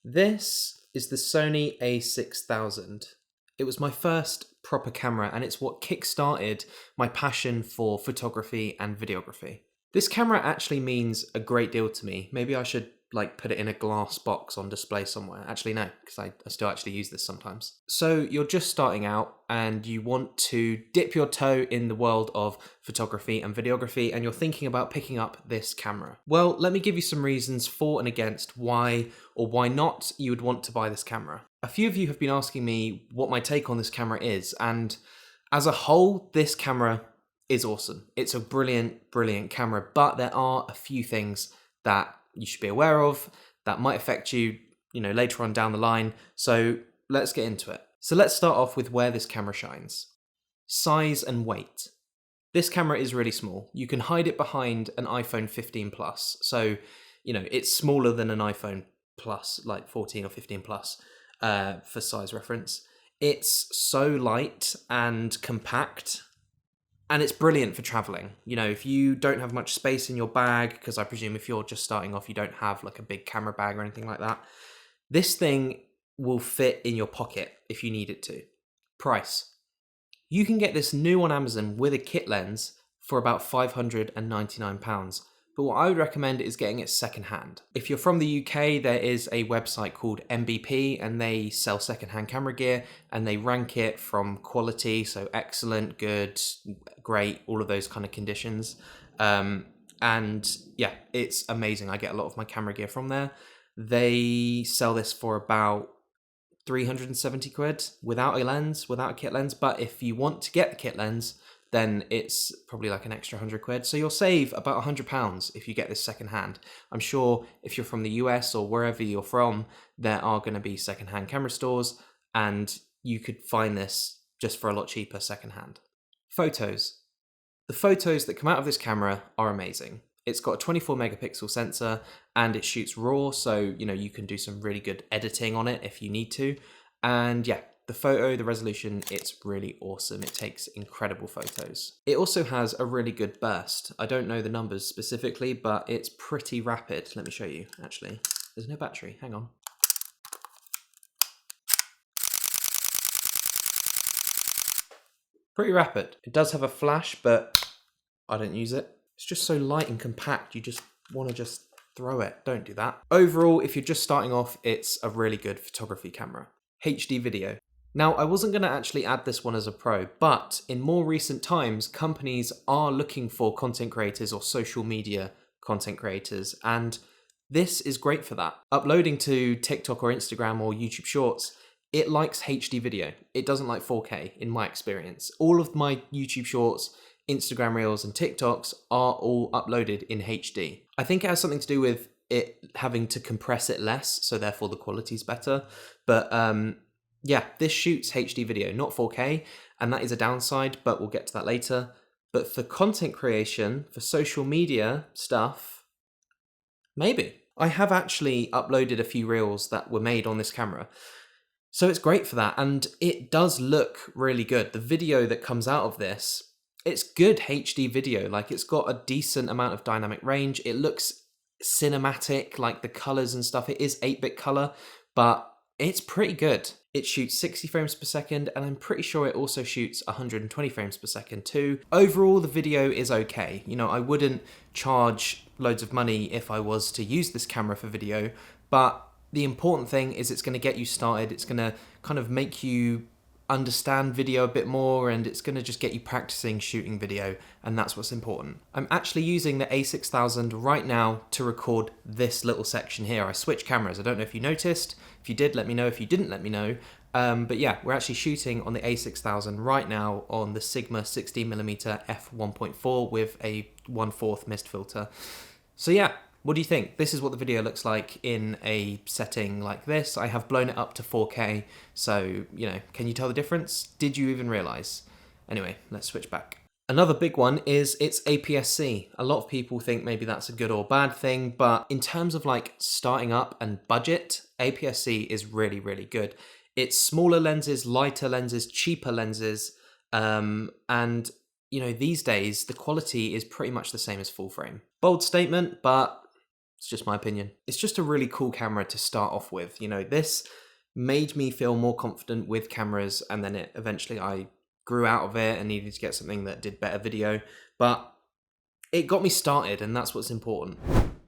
This is the Sony a6000. It was my first proper camera and it's what kick-started my passion for photography and videography. This camera actually means a great deal to me. Maybe I should put it in a glass box on display somewhere. Actually no, because I still actually use this sometimes. So you're just starting out and you want to dip your toe in the world of photography and videography and you're thinking about picking up this camera. Well, let me give you some reasons for and against why or why not you would want to buy this camera. A few of you have been asking me what my take on this camera is, and as a whole, this camera is awesome. It's a brilliant, brilliant camera, but there are a few things that you should be aware of that might affect you, later on down the line. So let's get into it. So let's start off with where this camera shines. Size and weight. This camera is really small. You can hide it behind an iPhone 15 Plus. So, it's smaller than an iPhone Plus, like 14 or 15 Plus, for size reference. It's so light and compact, and it's brilliant for traveling. If you don't have much space in your bag, because I presume if you're just starting off, you don't have like a big camera bag or anything like that, this thing will fit in your pocket if you need it to. Price. You can get this new on Amazon with a kit lens for about £599. But what I would recommend is getting it secondhand. If you're from the UK, there is a website called MBP and they sell secondhand camera gear and they rank it from quality, so excellent, good, great, all of those kind of conditions. And yeah, it's amazing. I get a lot of my camera gear from there. They sell this for about 370 quid without a lens, without a kit lens. But if you want to get the kit lens, then it's probably like an extra 100 quid. So you'll save about £100 if you get this secondhand. I'm sure if you're from the US or wherever you're from, there are going to be secondhand camera stores and you could find this just for a lot cheaper secondhand. Photos. The photos that come out of this camera are amazing. It's got a 24 megapixel sensor and it shoots RAW, so you can do some really good editing on it if you need to. And yeah, the resolution, it's really awesome. It takes incredible photos. It also has a really good burst. I don't know the numbers specifically, but it's pretty rapid. Let me show you, actually. There's no battery, hang on. Pretty rapid. It does have a flash, but I don't use it. It's just so light and compact, you just want to just throw it. Don't do that. Overall, if you're just starting off, it's a really good photography camera. HD video. Now, I wasn't going to actually add this one as a pro, but in more recent times, companies are looking for content creators or social media content creators, and this is great for that. Uploading to TikTok or Instagram or YouTube Shorts, it likes HD video. It doesn't like 4K, in my experience. All of my YouTube Shorts, Instagram Reels, and TikToks are all uploaded in HD. I think it has something to do with it having to compress it less, so therefore the quality's better. But yeah, this shoots HD video, not 4K, and that is a downside, but we'll get to that later. But for content creation, for social media stuff, maybe. I have actually uploaded a few reels that were made on this camera, so it's great for that, and it does look really good. The video that comes out of this, it's good HD video, it's got a decent amount of dynamic range. It looks cinematic, like the colors and stuff. It is 8-bit color, but it's pretty good. It shoots 60 frames per second, and I'm pretty sure it also shoots 120 frames per second too. Overall, the video is okay. I wouldn't charge loads of money if I was to use this camera for video, but the important thing is it's going to get you started. It's going to kind of make you understand video a bit more, and it's going to just get you practicing shooting video, and that's what's important. I'm actually using the a6000 right now to record this little section here. I switched cameras. I don't know if you noticed. If you did, let me know. If you didn't, let me know. But yeah, we're actually shooting on the a6000 right now on the Sigma 16mm f1.4 with a 1/4 mist filter. So yeah, what do you think? This is what the video looks like in a setting like this. I have blown it up to 4K, so, can you tell the difference? Did you even realize? Anyway, let's switch back. Another big one is its APS-C. A lot of people think maybe that's a good or bad thing, but in terms of starting up and budget, APS-C is really, really good. It's smaller lenses, lighter lenses, cheaper lenses, and these days the quality is pretty much the same as full frame. Bold statement, but It's just my opinion. It's just a really cool camera to start off with. You know, this made me feel more confident with cameras, and then eventually I grew out of it and needed to get something that did better video. But it got me started, and that's what's important.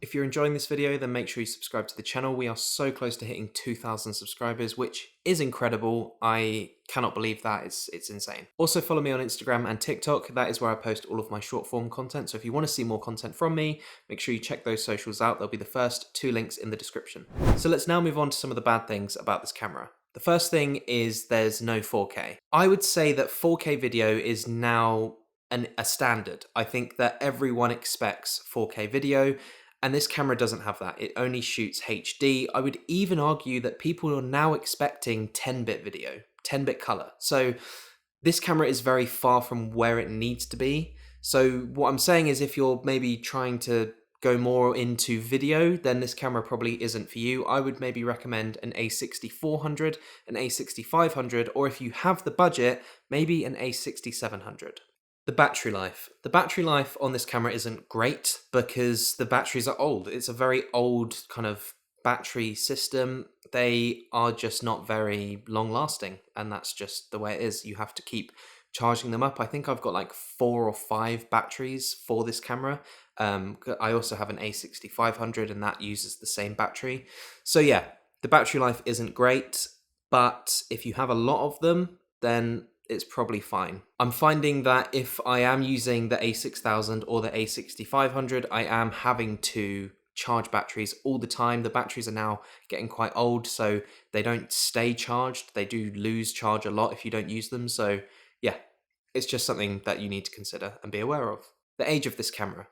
If you're enjoying this video, then make sure you subscribe to the channel. We are so close to hitting 2,000 subscribers, which is incredible. I cannot believe that. It's insane. Also follow me on Instagram and TikTok. That is where I post all of my short form content. So if you want to see more content from me, make sure you check those socials out. They'll be the first 2 links in the description. So let's now move on to some of the bad things about this camera. The first thing is there's no 4K. I would say that 4K video is now a standard. I think that everyone expects 4K video, and this camera doesn't have that. It only shoots HD. I would even argue that people are now expecting 10-bit video, 10-bit color. So this camera is very far from where it needs to be. So what I'm saying is, if you're maybe trying to go more into video, then this camera probably isn't for you. I would maybe recommend an a6400, an a6500, or if you have the budget, maybe an a6700. The battery life. The battery life on this camera isn't great because the batteries are old. It's a very old kind of battery system. They are just not very long lasting, and that's just the way it is. You have to keep charging them up. I think I've got like 4 or 5 batteries for this camera. I also have an a6500 and that uses the same battery. So yeah, the battery life isn't great, but if you have a lot of them, then it's probably fine. I'm finding that if I am using the a6000 or the a6500, I am having to charge batteries all the time. The batteries are now getting quite old, so they don't stay charged. They do lose charge a lot if you don't use them. So yeah, it's just something that you need to consider and be aware of. The age of this camera.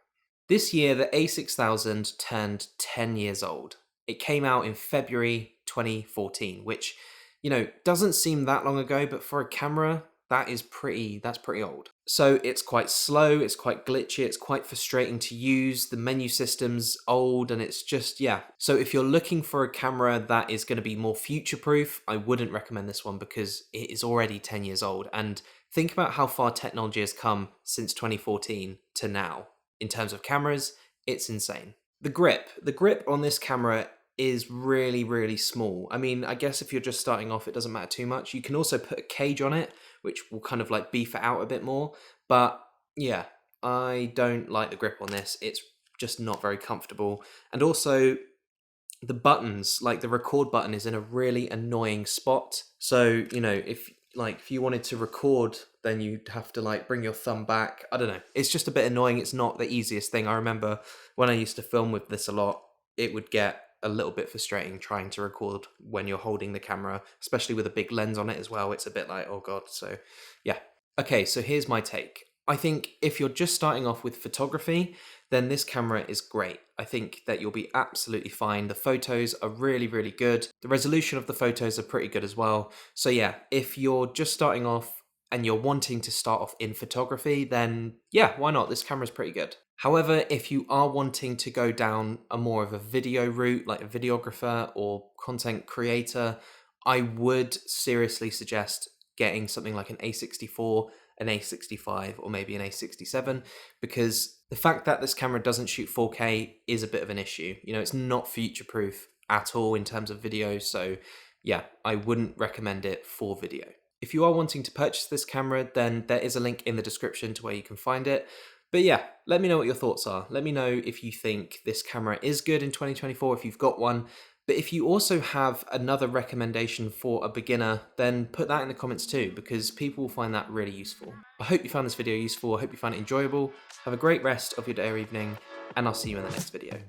This year, the a6000 turned 10 years old. It came out in February 2014, which, you know, doesn't seem that long ago, but for a camera, that's pretty old. So it's quite slow, it's quite glitchy, it's quite frustrating to use, the menu system's old, and it's just, yeah. So if you're looking for a camera that is going to be more future-proof, I wouldn't recommend this one because it is already 10 years old. And think about how far technology has come since 2014 to now. In terms of cameras, it's insane. The grip on this camera is really, really small. I mean, I guess if you're just starting off, it doesn't matter too much. You can also put a cage on it, which will kind of like beef it out a bit more. But yeah, I don't like the grip on this. It's just not very comfortable. And also the buttons, like the record button is in a really annoying spot. So, you know, if you wanted to record, then you'd have to like bring your thumb back. I don't know. It's just a bit annoying. It's not the easiest thing. I remember when I used to film with this a lot, it would get a little bit frustrating trying to record when you're holding the camera, especially with a big lens on it as well. It's a bit like, oh God. So yeah. Okay, so here's my take. I think if you're just starting off with photography, then this camera is great. I think that you'll be absolutely fine. The photos are really, really good. The resolution of the photos are pretty good as well. So yeah, if you're just starting off and you're wanting to start off in photography, then yeah, why not? This camera's pretty good. However, if you are wanting to go down a more of a video route, like a videographer or content creator, I would seriously suggest getting something like an a64, an a65, or maybe an a67, because the fact that this camera doesn't shoot 4K is a bit of an issue. You know, it's not future-proof at all in terms of video, so yeah, I wouldn't recommend it for video. If you are wanting to purchase this camera, then there is a link in the description to where you can find it. But yeah, let me know what your thoughts are. Let me know if you think this camera is good in 2024, if you've got one. But if you also have another recommendation for a beginner, then put that in the comments too, because people will find that really useful. I hope you found this video useful. I hope you found it enjoyable. Have a great rest of your day or evening, and I'll see you in the next video.